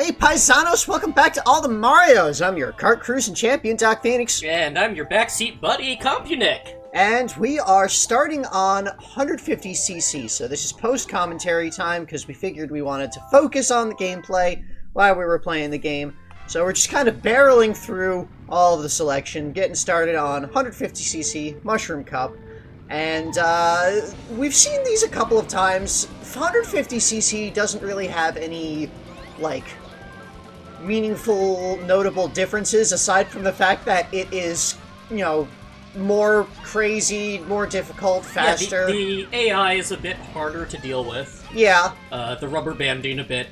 Hey paisanos, welcome back to All the Marios. I'm your kart cruising champion, Doc Phoenix. And I'm your backseat buddy, Compunic. And we are starting on 150cc, so this is post-commentary time because we figured we wanted to focus on the gameplay while we were playing the game. So we're just kind of barreling through all of the selection, getting started on 150cc Mushroom Cup. And we've seen these a couple of times. 150cc doesn't really have any, like, meaningful, notable differences aside from the fact that it is, you know, more crazy, more difficult, faster. Yeah, the AI is a bit harder to deal with. Yeah. The rubber banding a bit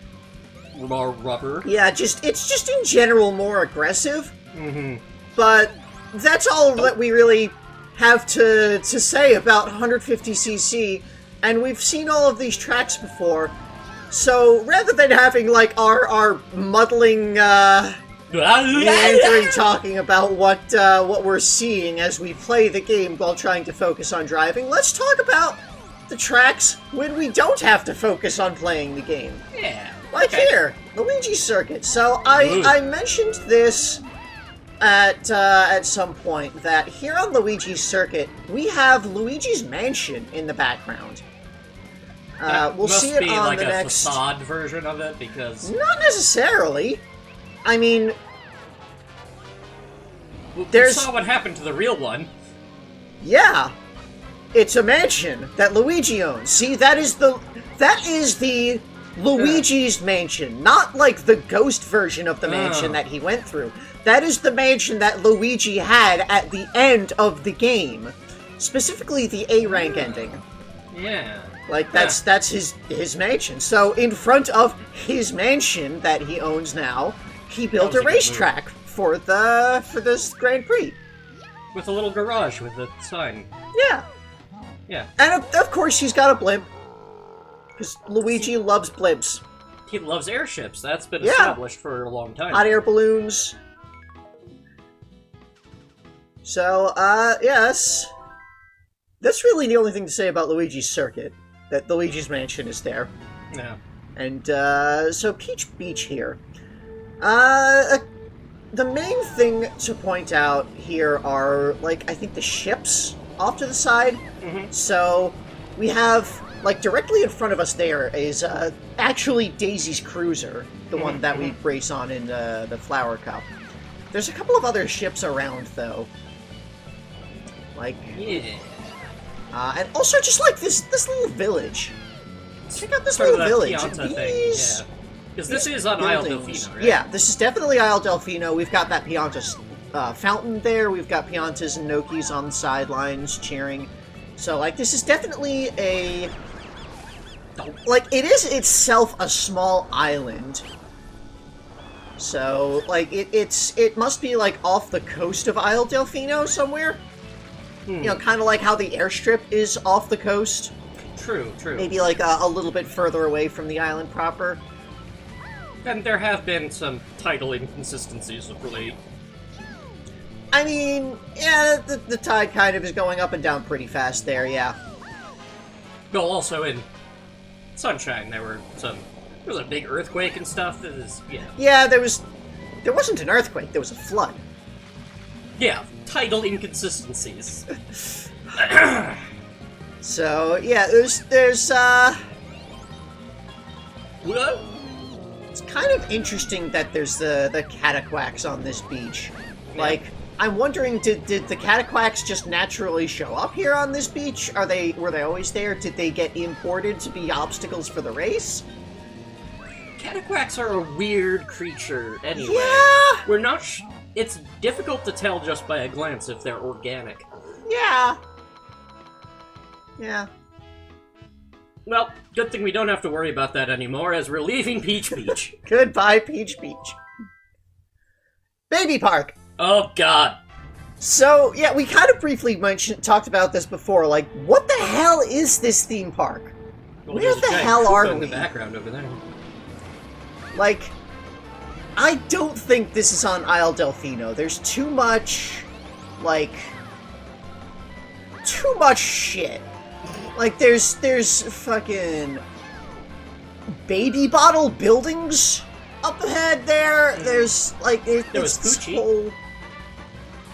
more rubber. Yeah, it's just in general more aggressive. Mm-hmm. But that's all that we really have to say about 150cc, and we've seen all of these tracks before. So rather than having like our muddling meandering talking about what we're seeing as we play the game while trying to focus on driving, let's talk about the tracks when we don't have to focus on playing the game. Yeah. Like here, Luigi Circuit. So I mentioned this at some point that here on Luigi Circuit we have Luigi's Mansion in the background. We'll see it on like the next. Must be like a facade version of it, because not necessarily. I mean, we there's saw what happened to the real one. Yeah, it's a mansion that Luigi owns. See, that is the Luigi's mansion, not like the ghost version of the mansion that he went through. That is the mansion that Luigi had at the end of the game, specifically the A rank ending. Yeah. Like, that's his mansion. So, in front of his mansion that he owns now, he built a racetrack for this Grand Prix. With a little garage with a sign. Yeah. Yeah. And, of course, he's got a blimp. Because Luigi loves blimps. He loves airships. That's been established for a long time. Hot air balloons. So, yes. That's really the only thing to say about Luigi's Circuit. That Luigi's Mansion is there. Yeah. And, so Peach Beach here. The main thing to point out here are, like, I think the ships off to the side. Mm-hmm. So, we have, like, directly in front of us there is, actually Daisy's Cruiser. The one that we race on in the Flower Cup. There's a couple of other ships around, though. Like... Yeah. And also just like this little village. Check out this little village. Pianta thing, yeah. Because this is on Isle Delfino, right? Yeah, this is definitely Isle Delfino. We've got that Pianta fountain there. We've got Piantas and Nokis on the sidelines cheering. So, like, this is definitely a... Like, it is itself a small island. So, like, it must be, like, off the coast of Isle Delfino somewhere. You know, kind of like how the airstrip is off the coast. True, true. Maybe like a little bit further away from the island proper. And there have been some title inconsistencies of late. I mean, yeah, the tide kind of is going up and down pretty fast there, yeah. Well, also in Sunshine, there was a big earthquake and stuff. Yeah, there wasn't an earthquake, there was a flood. Yeah, title inconsistencies. So, yeah, there's What? It's kind of interesting that there's the cataquacks on this beach. Like, I'm wondering, did the cataquacks just naturally show up here on this beach? Were they always there? Did they get imported to be obstacles for the race? Cataquacks are a weird creature, anyway. Yeah! We're not it's difficult to tell just by a glance if they're organic. Yeah. Yeah. Well, good thing we don't have to worry about that anymore, as we're leaving Peach Beach. Goodbye, Peach Beach. Baby Park! Oh, God. So, yeah, we kind of briefly talked about this before, like, what the hell is this theme park? Well, Where the hell are we? In the background over there. Like, I don't think this is on Isle Delfino. There's too much, like, too much shit. Like, there's fucking baby bottle buildings up ahead there, there's, like, There it's was this Poochie. whole...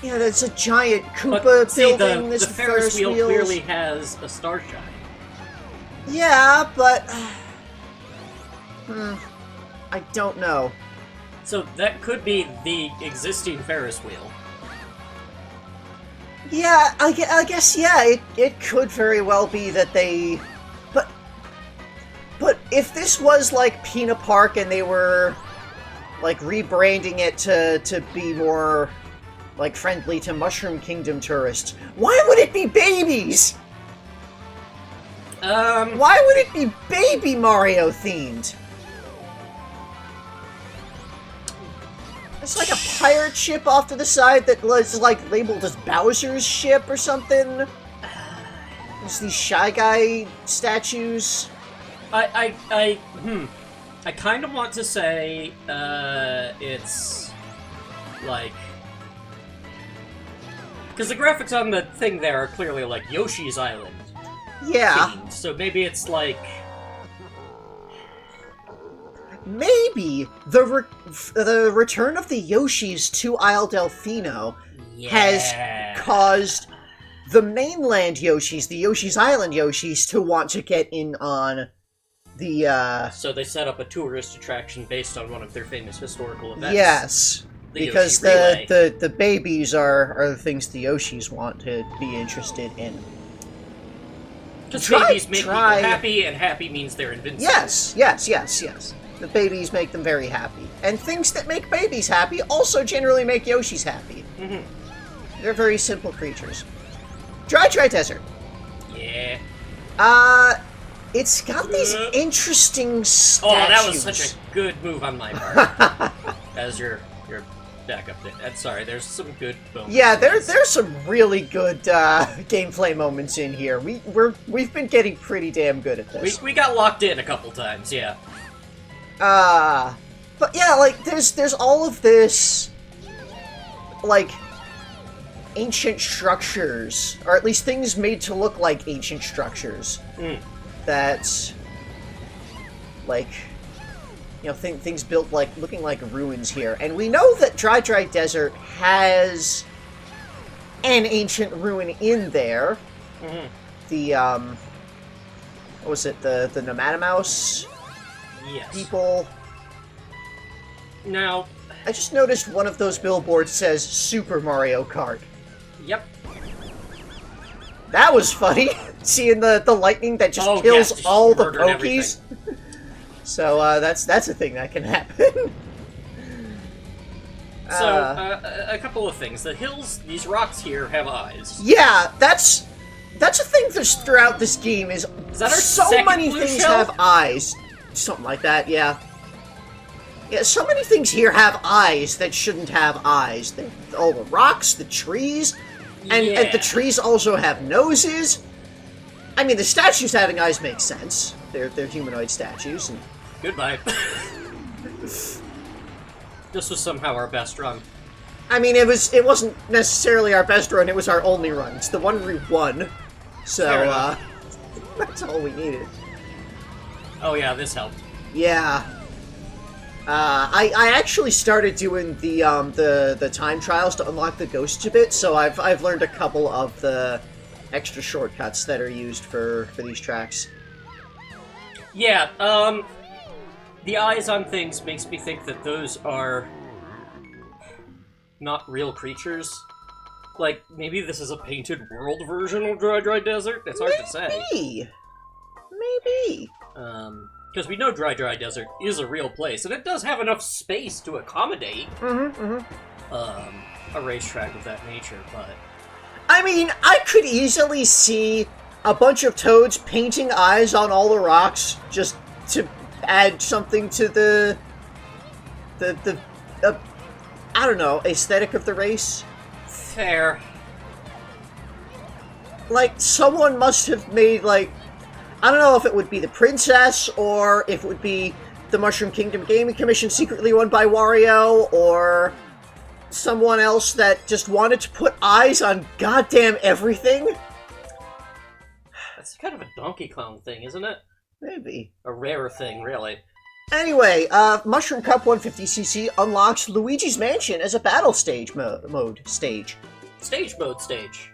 Yeah, there's a giant Koopa But see, building. the There's Ferris wheel wheels. clearly has a starshine. Yeah, but... I don't know. So that could be the existing Ferris wheel. Yeah, I guess, yeah, it could very well be that they... But if this was, like, Peanut Park and they were, like, rebranding it to be more, like, friendly to Mushroom Kingdom tourists, why would it be babies? Why would it be Baby Mario themed? It's like a pirate ship off to the side that was, like, labeled as Bowser's ship or something. There's these Shy Guy statues. I kind of want to say, it's, like... Because the graphics on the thing there are clearly, like, Yoshi's Island. Yeah. Themed. So maybe it's, like... Maybe the return of the Yoshis to Isle Delfino has caused the mainland Yoshis, the Yoshi's Island Yoshis, to want to get in on the, So they set up a tourist attraction based on one of their famous historical events. Yes. The Because Yoshi Relay. the babies are the things the Yoshis want to be interested in. Because babies make people happy, and happy means they're invincible. Yes. The babies make them very happy. And things that make babies happy also generally make Yoshis happy. Mm-hmm. They're very simple creatures. Dry Desert. Yeah. It's got these interesting statues. Oh, that was such a good move on my part. As you're back up there. Sorry, there's some good moments. Yeah, there's some really good gameplay moments in here. We've been getting pretty damn good at this. We got locked in a couple times, yeah. But yeah, like there's all of this, like, ancient structures, or at least things made to look like ancient structures. That, like, you know, things built like looking like ruins here, and we know that Dry Desert has an ancient ruin in there. The what was it? The Nomadamouse people. Now, I just noticed one of those billboards says Super Mario Kart. Yep. That was funny. Seeing the lightning that just kills all the Pokies. So that's a thing that can happen. So a couple of things. The hills, these rocks here, have eyes. Yeah, that's a thing that's throughout this game. Is that our so second many blue things shell? have eyes. Something like that. Yeah. Yeah, so many things here have eyes that shouldn't have eyes. All the rocks, the trees, and the trees also have noses. I mean, the statues having eyes makes sense. They're humanoid statues. And... Goodbye. This was somehow our best run. I mean, it wasn't necessarily our best run. It was our only run. It's the one we won. So that's all we needed. Oh yeah, this helped. Yeah. I actually started doing the time trials to unlock the ghosts a bit, so I've learned a couple of the extra shortcuts that are used for these tracks. Yeah, the eyes on things makes me think that those are not real creatures. Like, maybe this is a painted world version of Dry Desert? It's hard to say. Maybe. Because we know Dry Desert is a real place, and it does have enough space to accommodate a racetrack of that nature, but... I mean, I could easily see a bunch of toads painting eyes on all the rocks just to add something to the I don't know, aesthetic of the race. Fair. Like, someone must have made, like, I don't know if it would be the princess, or if it would be the Mushroom Kingdom Gaming Commission secretly run by Wario, or someone else that just wanted to put eyes on goddamn everything. That's kind of a Donkey Kong thing, isn't it? Maybe. A rare thing, really. Anyway, Mushroom Cup 150cc unlocks Luigi's Mansion as a battle stage mode stage. Stage mode stage.